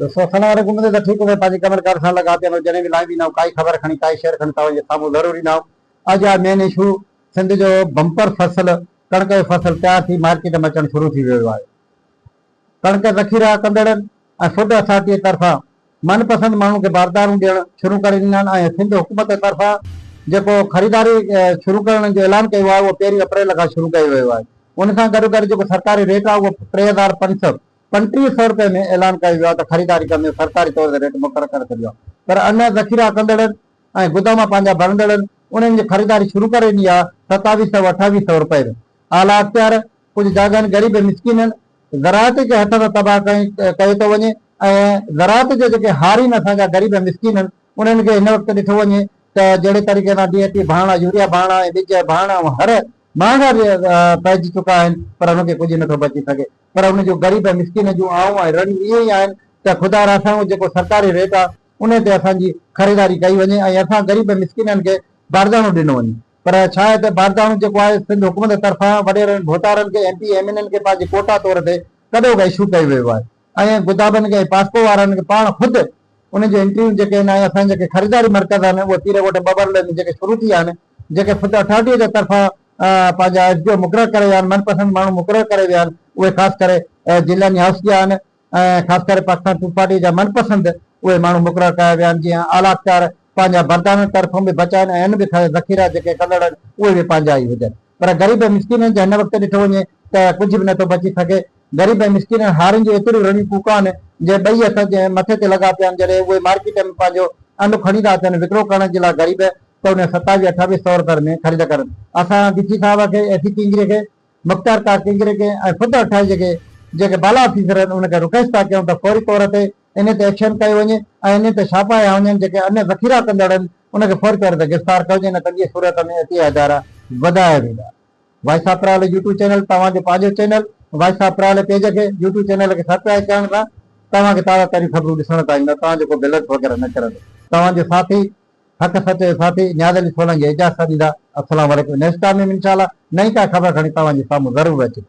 दोस्तों अस्सलाम वालेकुम मुझे तो ठीक है पाजी कमर कार सां लगा पिया जने भी लाइव ना काई खबर खणी काई शेयर खणी तव्हांजे साम्हूं ज़रूरी ना अॼु आहे मेन इशू सिंध जो बम्पर फसल कणक जो फसल तैयार थी मार्केट में अचणु शुरू थी वियो आहे। कणक ज़ख़ीरा कंदड़नि ऐं फूड अथॉरिटी जे तरफ़ां मनपसंद माण्हू खे बारदारूं ॾियणु शुरू करे ॾिना आहिनि ऐं सिंध हुकूमत जे तरफ़ां जेको ख़रीदारी शुरू करण जो ऐलान कयो आहे उहो 1 अप्रैल खां शुरू कयो वियो आहे। उन सां गॾु गॾु जेको सरकारी रेट आहे उहो 3535 रुपए में ऐलान कयो वियो आहे त ख़रीदारी कंदे सरकारी तौर ते रेट मुक़ररु करे छॾियो आहे। पर अञा ज़ख़ीरा कंदड़नि ऐं गुदाम पंहिंजा भरंदड़नि उन्हनि जी ख़रीदारी शुरू करे ॾिनी आहे 2700-2800 रुपए में। आला अख़्तियार कुझु जागनि ग़रीब मिसकिननि ज़राअत जे हथ में तबाह कयो थो वञे ऐं ज़राअत जे जेके हारीन असांजा ग़रीब मिसकिन आहिनि उन्हनि खे हिन वक़्तु ॾिठो वञे त जहिड़े तरीक़े सां DAP भाणा यूरिया भाणा ऐं ॿिज भाणा हर महांगा पइजी चुका आहिनि पर हुनखे कुझु नथो बची सघे। पर हुन जो ग़रीब मिसकिन जूं आऊं ऐं रड़ियूं इहे ई आहिनि त ख़ुदा असांजो जेको सरकारी रेट आहे उन ते असांजी ख़रीदारी कई वञे ऐं असां ग़रीब मिसकिननि खे बारदानो ॾिनो वञे। पर छा आहे त बारदानो जेको आहे सिंध हुकूमत जे तरफ़ां वॾेरनि भोतारनि खे MP MNN खे पंहिंजे कोटा तौर ते कॾो बि इशू कयो वियो आहे ऐं गुदाबनि खे पासको वारनि खे पाण ख़ुदि उनजो इंटरव्यू जेके आहिनि ऐं असांजे जेके ख़रीदारी मर्कज़ आहिनि उहे तीरे वोट बबरले में जेके शुरू थी आहिनि जेके फूड अथॉरिटी जे तरफ़ां पंहिंजा SDO मुक़ररु करे विया आहिनि मनपसंद माण्हू मुक़ररु करे विया आहिनि उहे ख़ासि करे जिलानी हाउस जा आहिनि ऐं ख़ासि करे पाकिस्तान पीपल्स पार्टी जा मनपसंद उहे माण्हू मुक़ररु कया विया आहिनि। जीअं आला अख़्तियार पंहिंजा बरदान तरफ़ां बि बचा आहिनि ऐं आहिनि बि ज़ख़ीरा जेके कंदड़ आहिनि उहे बि पंहिंजा ई हुजनि। पर ग़रीब मिसकिन जे हिन वक़्तु ॾिठो वञे त कुझु बि नथो बची सघे। ग़रीब मिसकिन हारियुनि जूं एतिरियूं रड़ियूं कूका आहिनि जे ॿई हथ जे मथे ते लॻा पिया आहिनि जॾहिं उहे मार्केट में पंहिंजो अन्न खणी था अचनि विकिरो करण जे लाइ ग़रीब त उन 27-28 रुपए में ख़रीद करनि। असां DC साहिब खे एसी किंगरे खे मुख़्तार का किंगरे खे ऐं फूड अथॉरिटी जेके बाला ऑफिसर आहिनि उनखे रिक्वेस्ट था कयूं त फौरी तौर ते इन ते एक्शन कयो वञे ऐं इन ते छापा हया वञनि जेके अन्य ज़ख़ीरा कंदड़ आहिनि उनखे फौरी तौर ते गिरफ़्तार कजे न त ॿी सूरत में एतिरा इदारा वधाया वेंदा। वॉइस ऑफ प्रायल YouTube चैनल तव्हांजो पंहिंजो चैनल वॉइस ऑफ प्रायल पेज खे YouTube चैनल खे सब्सक्राइब करण सां तव्हांखे ताज़ा तरीन ख़बरूं ॾिसण था ईंदा। तव्हां जेको बिलट वग़ैरह न करंदो तव्हांजो साथी हक़ सच जो साथी नियाज़ अली सोलंकी इजाज़त ॾींदा। अस्सलाम वालेकुम। नेक्स्ट टाइम में इंशाल्लाह नई का ख़बर खणी तव्हांजे साम्हूं ज़रूरु अचे।